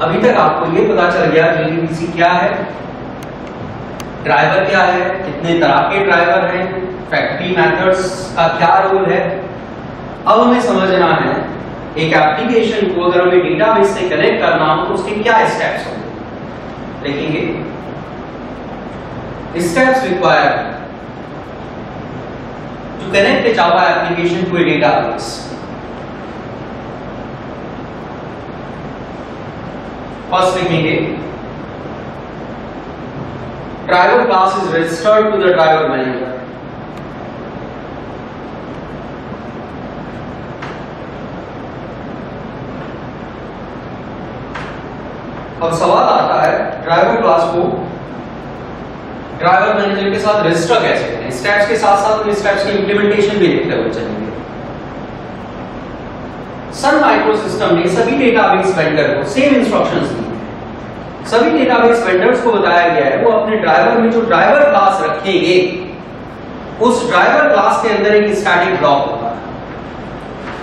अभी तक आपको ये पता चल गया JDBC क्या है, ड्राइवर क्या है, कितने तरह के ड्राइवर हैं, फैक्ट्री मेथड्स का क्या रोल है। अब हमें समझना है एक एप्लीकेशन को अगर हमें डेटाबेस से कनेक्ट करना हो तो उसके क्या स्टेप्स होंगे। देखेंगे steps required to connect a Java application to a database. First लिखेंगे driver class is registered to the driver manager. अब सवाल आता है ड्राइवर क्लास को ड्राइवर मैनेजर के साथ रजिस्टर कैसे करें। स्टेप्स के साथ साथ स्टेप्स की इंप्लीमेंटेशन भी देखते हुए चलेंगे। सन माइक्रोसिस्टम ने सभी डेटाबेस वेंडर को सेम इंस्ट्रक्शंस दी हैं। सभी डेटाबेस वेंडर्स को बताया गया है वो अपने ड्राइवर में जो ड्राइवर क्लास रखेंगे उस ड्राइवर क्लास के अंदर एक स्टैटिक ब्लॉक होगा।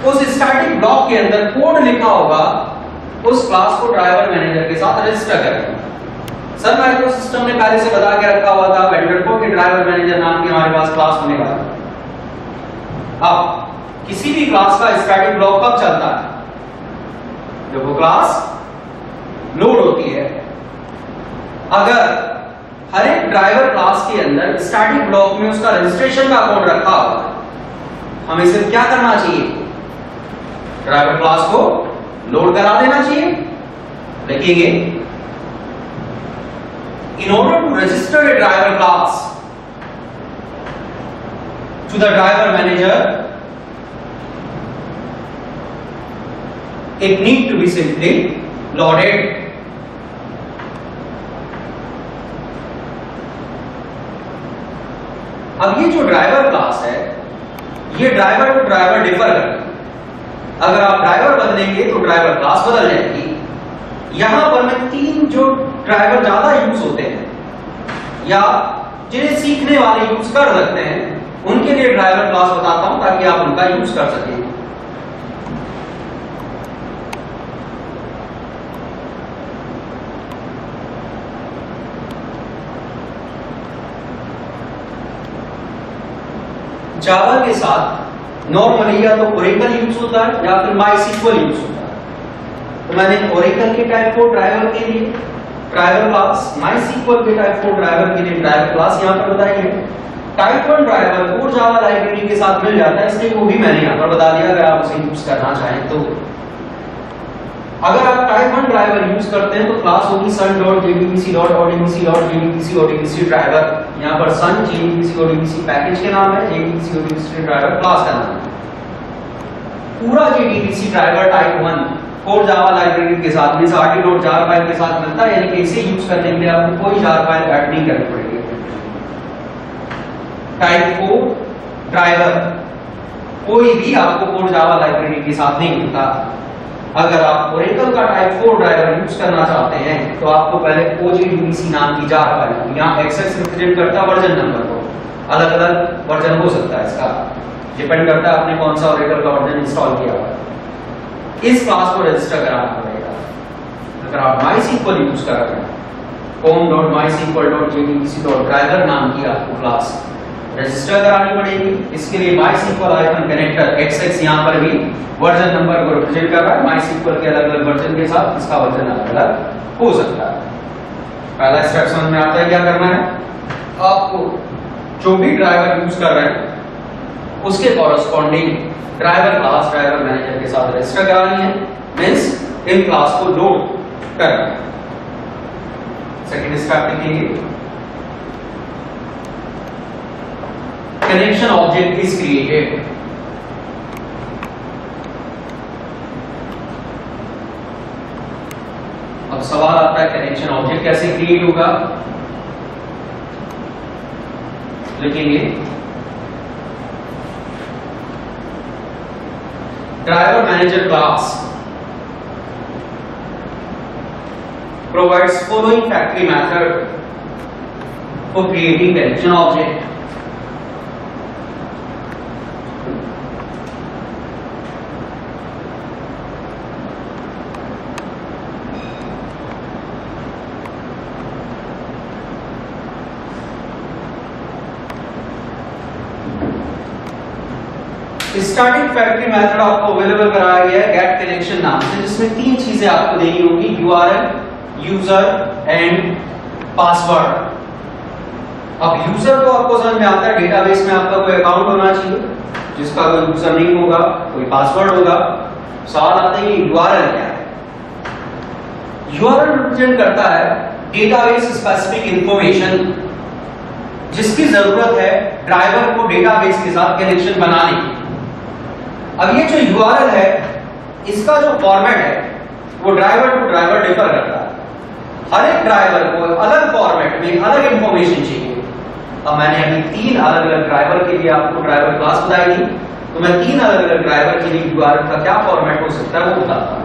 उस स्टैटिक ब्लॉक के अंदर कोड लिखा होगा, उस क्लास को ड्राइवर मैनेजर के साथ रजिस्टर करेंगे। सन माइक्रोसिस्टम ने पहले से बता के रखा हुआ था वेंडर को कि ड्राइवर मैनेजर नाम की हमारे पास क्लास होने वाला है। अब किसी भी क्लास का स्टैटिक ब्लॉक कब चलता है, जब वो क्लास लोड होती है। अगर हर एक ड्राइवर क्लास के अंदर स्टैटिक ब्लॉक में उसका रजिस्ट्रेशन का कोड रखा हुआ है, हमें सिर्फ क्या करना चाहिए, ड्राइवर क्लास को लोड करा देना चाहिए। लिखेंगे in order to register a driver class to the driver manager, it need to be simply loaded. अब ये जो ड्राइवर क्लास है ये ड्राइवर टू ड्राइवर डिफर करता है। अगर आप ड्राइवर बदलेंगे तो ड्राइवर क्लास बदल जाएगी। यहां पर मैं तीन जो ड्राइवर ज्यादा यूज होते हैं या जिन्हें सीखने वाले यूज कर सकते हैं उनके लिए ड्राइवर क्लास बताता हूं ताकि आप उनका यूज कर सकें। जावा के साथ नॉर्मली या तो ओरेकल यूज होता है या फिर माइस्क्ल यूज होता है। तो मैंने ओरेकल के टाइप को ड्राइवर के लिए ड्राइवर क्लास, माइस्क्ल के टाइप को ड्राइवर के लिए ड्राइवर क्लास यहां पर बताई है। Type 1 driver core Java library के साथ मिल जाता है, इसलिए वो भी मैंने यहां पर बता दिया अगर आप उसे यूज करना चाहें तो। अगर आप टाइप 1 ड्राइवर यूज करते हैं तो क्लास होगी sun.jdbc.odbc.jdbc ड्राइवर। यहां पर sun jdbc.odbc पैकेज के नाम है, jdbc.odbc ड्राइवर क्लास का नाम है। पूरा jdbc driver type 1 core Java library के साथ में rt.jar फाइल के साथ मिलता है, यानी कि इसे यूज करने के लिए आपको कोई jar फाइल ऐड नहीं करनी पड़ेगी। टाइप 4 ड्राइवर कोई भी आपको कोर जावा लाइब्रेरी के साथ नहीं मिलता। अगर आप ओरेकल का टाइप 4 ड्राइवर यूज करना चाहते हैं तो आपको पहले OJDBC नाम की जार फाइल, यहाँ एक्सेस रिप्रेजेंट करता है वर्जन नंबर को, अलग अलग वर्जन हो सकता है, इसका डिपेंड करता है आपने कौन सा ओरेकल का वर्जन इंस्टॉल किया हुआ है। इस क्लास को रजिस्टर कराना पड़ेगा। अगर आप MySQL यूज कर रहे हैं, com.mysql.jdbc.driver नाम की आपको क्लास रजिस्टर करानी पड़ेगी। इसके लिए MySQL कनेक्टर XX यहाँ पर भी वर्जन नंबर को रिप्रेजेंट कर रहा है। MySQL के अलग अलग वर्जन के साथ इसका वर्जन अलग अलग हो सकता है। पहला स्टेप समझ में आता है क्या करना है, आपको जो भी ड्राइवर यूज कर रहे हैं उसके corresponding driver class driver manager के साथ रजिस्टर करानी है, मींस इन क्लास को लोड करना है। सेकंड स्टेप लिखेंगे कनेक्शन ऑब्जेक्ट इज क्रिएटेड। अब सवाल आता है कनेक्शन ऑब्जेक्ट कैसे क्रिएट होगा। लिखेंगे driver manager class provides following factory method for creating connection object. Starting factory method आपको अवेलेबल कराया गया है गेट कनेक्शन नाम से, जिसमें 3 चीजें आपको देनी होगी, यूआरएल, यूजर एंड पासवर्ड। अब यूजर तो आपको समझ में आता है, डेटाबेस में आपका कोई अकाउंट होना चाहिए, जिसका कोई यूजर नेम होगा, कोई पासवर्ड होगा। सवाल आता है कि यूआरएल क्या है? यूआरएल रिप्रेजेंट करता है डेटाबेस स्पेसिफिक इंफॉर्मेशन, जिसकी जरूरत है ड्राइवर को डेटाबेस के साथ कनेक्शन बनाने की। अब ये जो यूआरएल है, इसका जो फॉर्मेट है वो ड्राइवर टू ड्राइवर डिफर करता है। हर एक ड्राइवर को अलग फॉर्मेट में अलग इंफॉर्मेशन चाहिए। अब मैंने अभी 3 अलग अलग ड्राइवर के लिए आपको ड्राइवर क्लास बताई थी, तो मैं 3 अलग अलग ड्राइवर के लिए यूआरएल का क्या फॉर्मेट हो सकता है वो बताता हूं।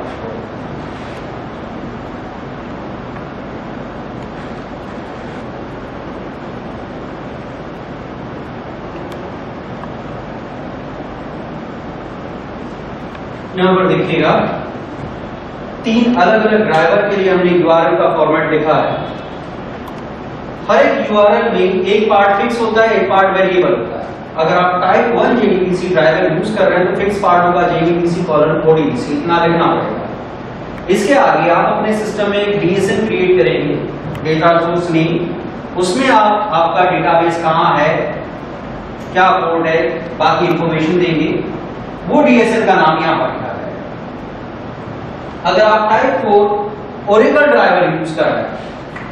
यहां पर देखिएगा 3 अलग अलग ड्राइवर के लिए हमने यूआरएल का फॉर्मेट लिखा है। हर एक यूआरएल में एक पार्ट फिक्स होता है, एक पार्ट वेरिएबल होता है। अगर आप टाइप 1 जेडीबीसी ड्राइवर यूज कर रहे हैं तो फिक्स पार्ट होगा JDBC:ODBC, इतना लिखना पड़ेगा। इसके आगे आप अपने सिस्टम में एक डीएसएन क्रिएट करेंगे, डेटा सोर्स नेम, उसमें आप आपका डेटाबेस कहां है, क्या कोड है, बाकी इंफॉर्मेशन देंगे। वो डीएसएन का नाम यहां पर लिखा है। अगर आप टाइप 4 ओरेकल ड्राइवर यूज कर रहे हैं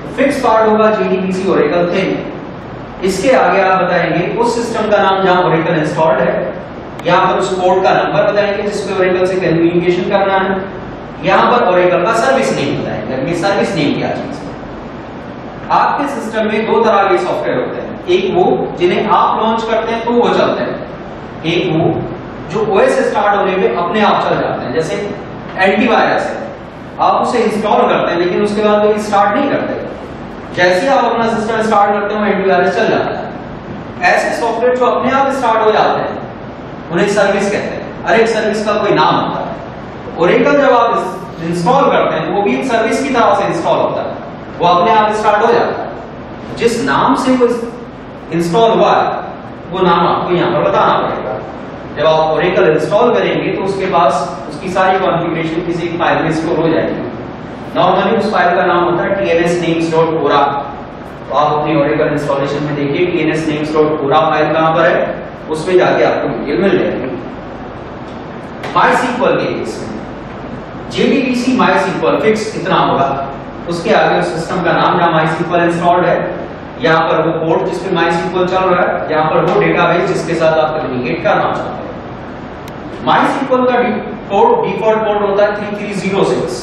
तो फिक्स पार्ट होगा JDBC ओरेकल थिंग। इसके आगे आप बताएंगे उस सिस्टम का नाम जहां ओरेकल इंस्टॉल्ड है, यहां पर उस पोर्ट का नंबर बताएंगे जिसपे ओरेकल से कम्युनिकेशन करना है, यहां पर ओरेकल का सर्विस नेम बताएंगे। ये सर्विस नेम क्या चीज है? आपके सिस्टम में 2 तरह के सॉफ्टवेयर होते हैं, एक वो जिन्हें आप लॉन्च करते हैं तो वो चलते हैं, एक वो जो ओएस स्टार्ट होने पे अपने आप चल जाते हैं। जैसे एंटीवायरस है, आप उसे इंस्टॉल करते हैं लेकिन उसके बाद वो स्टार्ट नहीं करते, जैसे ही आप अपना सिस्टम स्टार्ट करते हो एंटीवायरस चल जाता है। ऐसे सॉफ्टवेयर जो अपने आप स्टार्ट हो जाते हैं उन्हें सर्विस कहते हैं। हर एक सर्विस का कोई नाम होता है। ओरेकल जब आप इंस्टॉल करते हैं तो वो भी एक सर्विस की तरह से इंस्टॉल होता है, वो अपने आप स्टार्ट हो जाता है। जिस नाम से वो इंस्टॉल हुआ है वो नाम आपको यहाँ पर बताना पड़ेगा। जब आप ओरेकल इंस्टॉल करेंगे तो उसके पास उसकी सारी कॉन्फ़िगरेशन किसी फाइल में स्टोर हो जाएगी। नॉर्मली उस फाइल का नाम होता है tnsnames.ora। तो आप अपनी ओरेकल इंस्टॉलेशन में देखिए tnsnames.ora फाइल कहां पर है, उसमें जाके आपको डिटेल मिल जाएगी। MySQL के केस में JDBC MySQL फिक्स इतना होगा, उसके आगे उस सिस्टम का नाम जहां MySQL इंस्टॉल्ड है, यहाँ पर वो पोर्ट जिस पे MySQL चल रहा है, यहाँ पर वो डेटाबेस जिसके साथ आप कम्युनिकेट करना चाहते हैं। MySQL का डिफॉल्ट पोर्ट होता है 3306,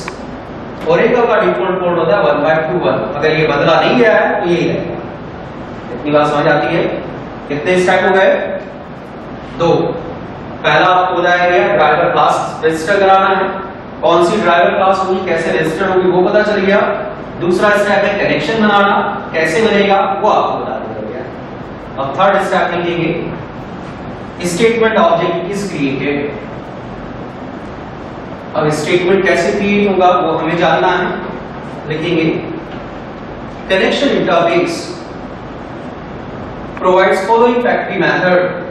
ओरेकल का डिफॉल्ट पोर्ट होता है 1521। अगर ये बदला नहीं गया है तो यही रहेगा। इतनी बात समझ आती है? कितने स्टेप हो गए? 2। पहला आपको बताया गया ड्राइवर क्लास रजिस्टर कराना है, कौन सी ड्राइवर क्लास होगी, कैसे रजिस्टर होगी वो पता चल गया। दूसरा स्टेप है कनेक्शन बनाना, कैसे बनेगा वो आपको बता दिया गया। अब थर्ड स्टेप लिखेंगे स्टेटमेंट ऑब्जेक्ट इज क्रिएटेड। अब स्टेटमेंट कैसे क्रिएट होगा वो हमें जानना है। लिखेंगे connection interface provides following factory method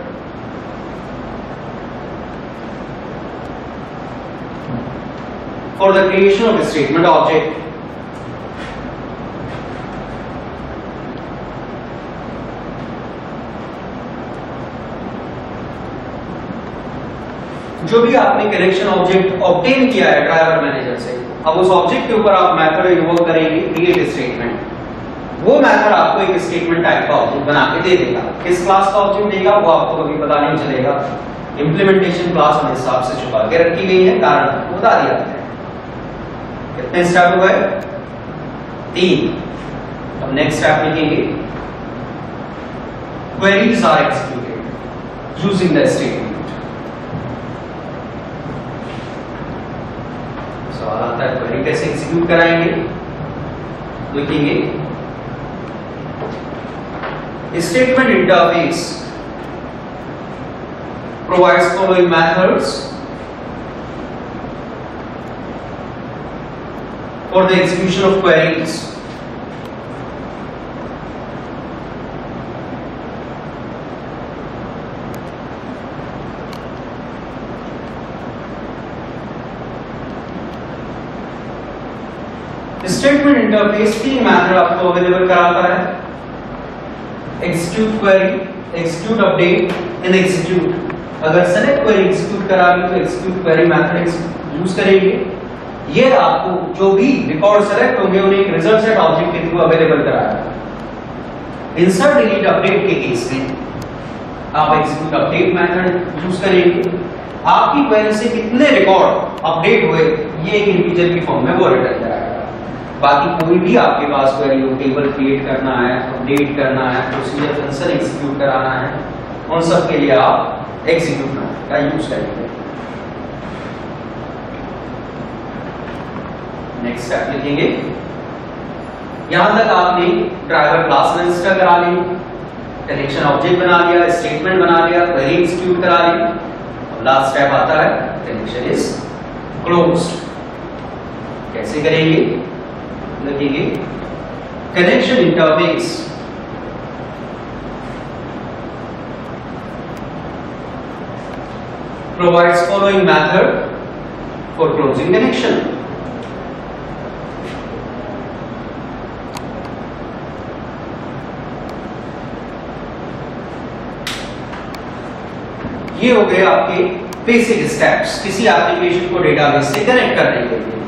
for the creation of statement object. जो भी आपने कनेक्शन ऑब्जेक्ट ऑब्टेन किया है ड्राइवर मैनेजर से, अब उस ऑब्जेक्ट के ऊपर आप मेथड इन्वोक करेंगे क्रिएट स्टेटमेंट। वो मेथड आपको एक स्टेटमेंट टाइप का ऑब्जेक्ट बना के दे देगा। किस क्लास का ऑब्जेक्ट देगा वो आपको कभी पता नहीं चलेगा। इंप्लीमेंटेशन क्लास हम हिसाब से छुपा के रखी गई है, कारण बता दिया है। कितने स्टेप हो गए? 3। अब नेक्स्ट स्टेप लिखेंगे queries are executed using the statement. सवाल आता है क्वेरी कैसे एग्जीक्यूट कराएंगे? लिखेंगे statement interface provides following methods for the execution of queries. Statement interface 3 method आपको अवेलेबल कराता है, execute query, execute update and execute. अगर सेलेक्ट क्वेरी एग्जीक्यूट करा ली तो एग्जीक्यूट क्वेरी मेथड यूज करेंगे। ये आपको जो भी रिकॉर्ड सेलेक्ट होंगे उन्हें एक रिजल्ट सेट ऑब्जेक्ट के थ्रू अवेलेबल कराएगा। इंसर्ट डिलीट अपडेट के केस में आप एग्जीक्यूट अपडेट मेथड यूज करेंगे। आपकी क्वेरी से कितने रिकॉर्ड अपडेट हुए ये एक इंटीजर की फॉर्म में वो रिटर्न कराएगा। बाकी कोई भी आपके पास क्वेरी हो, टेबल क्रिएट करना है, अपडेट करना है, प्रोसीजर फंक्शन एग्जीक्यूट कराना है, उन सब के लिए आप एग्जीक्यूट मेथड का यूज करेंगे। नेक्स्ट स्टेप लिखेंगे। यहां तक आपने ड्राइवर क्लास रजिस्टर करा ली, कनेक्शन ऑब्जेक्ट बना लिया, स्टेटमेंट बना लिया, क्वेरी एग्जीक्यूट करा ली। अब लास्ट स्टेप आता है कनेक्शन इज क्लोज्ड। कैसे करेंगे? लिखेंगे connection interface provides following method for closing connection. ये हो गए आपके बेसिक स्टेप्स किसी एप्लीकेशन को डेटाबेस से कनेक्ट करने के लिए।